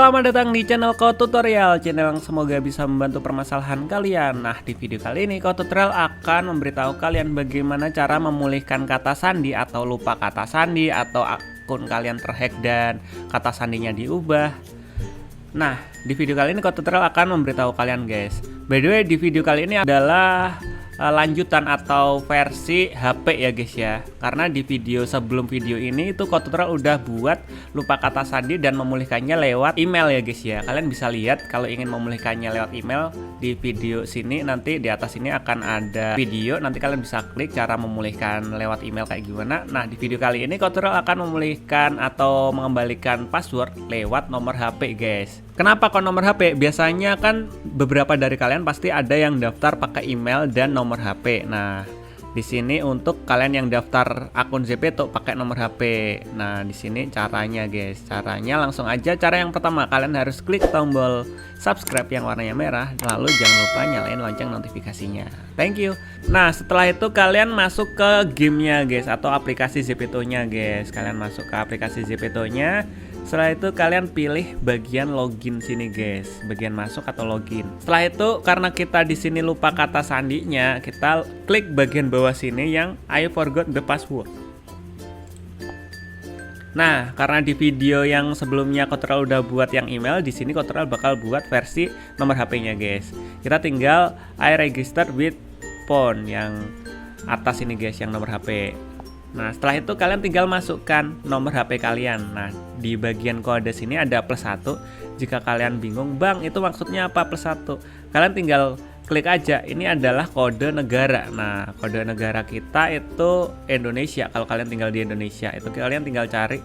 Selamat datang di channel Code Tutorial, channel yang semoga bisa membantu permasalahan kalian. Nah, di video kali ini Code Tutorial akan memberitahu kalian bagaimana cara memulihkan kata sandi atau lupa kata sandi atau akun kalian terhack dan kata sandinya diubah. Nah, di video kali ini Code Tutorial akan memberitahu kalian guys. By the way, di video kali ini adalah lanjutan atau versi HP ya guys ya. Karena di video sebelum video ini itu Code Tutorial udah buat lupa kata sandi dan memulihkannya lewat email ya guys ya. Kalian bisa lihat kalau ingin memulihkannya lewat email di video sini, nanti di atas ini akan ada video, nanti kalian bisa klik cara memulihkan lewat email kayak gimana. Nah, di video kali ini Code Tutorial akan memulihkan atau mengembalikan password lewat nomor HP guys. Kenapa kok nomor HP? Biasanya kan beberapa dari kalian pasti ada yang daftar pakai email dan nomor HP. Nah, di sini untuk kalian yang daftar akun Zepeto pakai nomor HP. Nah, di sini caranya guys. Caranya langsung aja. Cara yang pertama, kalian harus klik tombol subscribe yang warnanya merah, lalu jangan lupa nyalain lonceng notifikasinya. Thank you. Nah, setelah itu kalian masuk ke gamenya guys atau aplikasi Zepeto-nya guys. Kalian masuk ke aplikasi Zepeto-nya. Setelah itu kalian pilih bagian login sini guys, bagian masuk atau login. Setelah itu karena kita di sini lupa kata sandinya, kita klik bagian bawah sini yang I forgot the password. Nah, karena di video yang sebelumnya Code Tutorial udah buat yang email, di sini Code Tutorial bakal buat versi nomor HP-nya guys. Kita tinggal I register with phone yang atas ini guys, yang nomor HP. Nah, setelah itu kalian tinggal masukkan nomor HP kalian. Nah, di bagian kode sini ada +1. Jika kalian bingung, Bang, itu maksudnya apa +1? Kalian tinggal klik aja. Ini adalah kode negara. Nah, kode negara kita itu Indonesia. Kalau kalian tinggal di Indonesia, itu kalian tinggal cari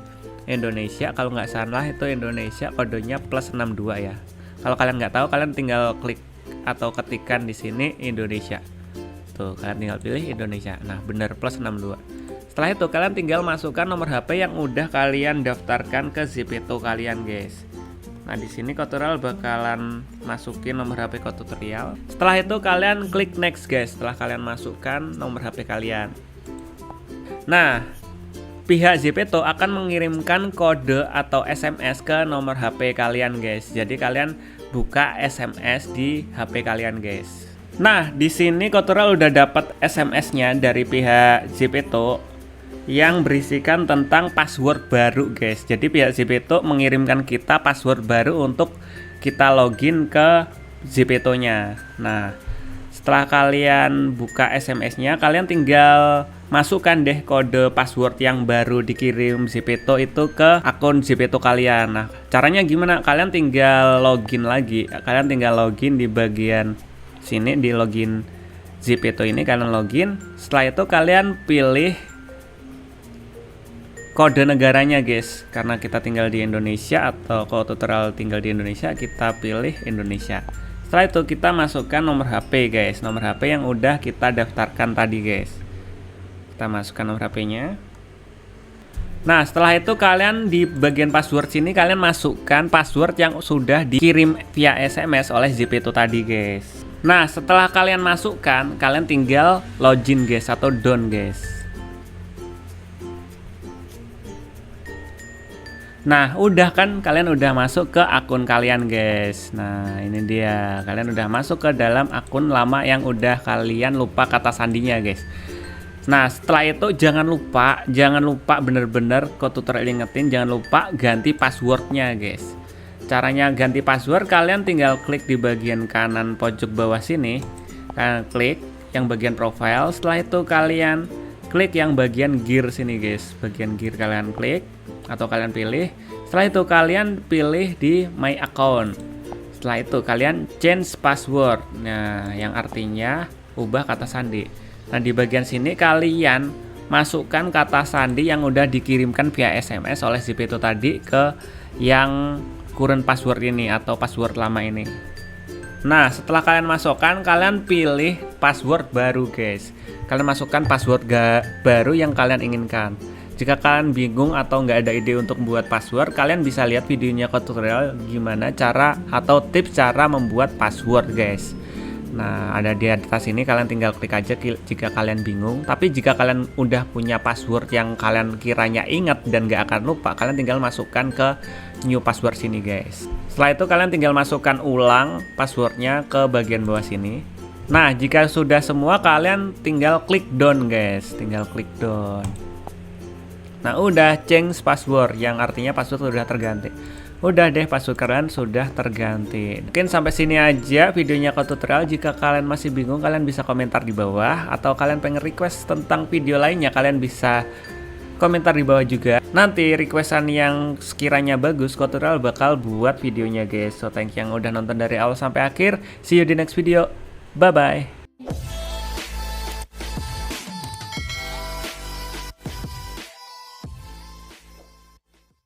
Indonesia. Kalau nggak salah itu Indonesia, kodenya +62 ya. Kalau kalian nggak tahu, kalian tinggal klik atau ketikkan di sini Indonesia. Tuh, kalian tinggal pilih Indonesia. Nah, bener +62. Setelah itu kalian tinggal masukkan nomor HP yang udah kalian daftarkan ke Zepeto kalian guys. Nah, di sini Code Tutorial bakalan masukin nomor HP Code Tutorial. Setelah itu kalian klik next guys. Setelah kalian masukkan nomor HP kalian. Nah, pihak Zepeto akan mengirimkan kode atau SMS ke nomor HP kalian guys. Jadi kalian buka SMS di HP kalian guys. Nah, di sini Code Tutorial udah dapat SMS-nya dari pihak Zepeto yang berisikan tentang password baru guys. Jadi pihak Zepeto mengirimkan kita password baru untuk kita login ke Zepeto-nya. Nah, setelah kalian buka SMS-nya, kalian tinggal masukkan deh kode password yang baru dikirim Zepeto itu ke akun Zepeto kalian. Nah, caranya gimana? Kalian tinggal login lagi. Kalian tinggal login di bagian sini, di login Zepeto ini kalian login. Setelah itu kalian pilih kode negaranya guys, karena kita tinggal di Indonesia atau Code Tutorial tinggal di Indonesia, kita pilih Indonesia. Setelah itu kita masukkan nomor HP guys, nomor HP yang udah kita daftarkan tadi guys. Kita masukkan nomor HP-nya. Nah, setelah itu kalian di bagian password sini kalian masukkan password yang sudah dikirim via SMS oleh Zepeto tadi guys. Nah, setelah kalian masukkan, kalian tinggal login guys atau done guys. Nah, udah kan kalian udah masuk ke akun kalian guys. Nah, ini dia. Kalian udah masuk ke dalam akun lama yang udah kalian lupa kata sandinya guys. Nah, setelah itu jangan lupa bener-bener Code Tutorial ingetin, jangan lupa ganti passwordnya guys. Caranya ganti password, kalian tinggal klik di bagian kanan pojok bawah sini. Kalian klik yang bagian profile. Setelah itu kalian klik yang bagian gear sini guys. Bagian gear kalian klik atau kalian pilih. Setelah itu kalian pilih di my account. Setelah itu kalian change password. Nah, yang artinya ubah kata sandi. Nah, di bagian sini kalian masukkan kata sandi yang udah dikirimkan via SMS oleh Zepeto tadi ke yang current password ini atau password lama ini. Nah, setelah kalian masukkan, kalian pilih password baru guys. Kalian masukkan password baru yang kalian inginkan. Jika kalian bingung atau nggak ada ide untuk membuat password, kalian bisa lihat videonya Code Tutorial gimana cara atau tips cara membuat password guys. Nah, ada di atas ini, kalian tinggal klik aja jika kalian bingung. Tapi jika kalian udah punya password yang kalian kiranya ingat dan gak akan lupa, kalian tinggal masukkan ke new password sini guys. Setelah itu kalian tinggal masukkan ulang passwordnya ke bagian bawah sini. Nah, jika sudah semua, kalian tinggal klik done guys, tinggal klik done. Nah, udah change password, yang artinya password sudah terganti. Udah deh, password kalian sudah terganti. Mungkin sampai sini aja videonya tutorial. Jika kalian masih bingung, kalian bisa komentar di bawah. Atau kalian pengen request tentang video lainnya, kalian bisa komentar di bawah juga. Nanti requestan yang sekiranya bagus, tutorial bakal buat videonya guys. So thank you yang udah nonton dari awal sampai akhir. See you di next video. Bye bye.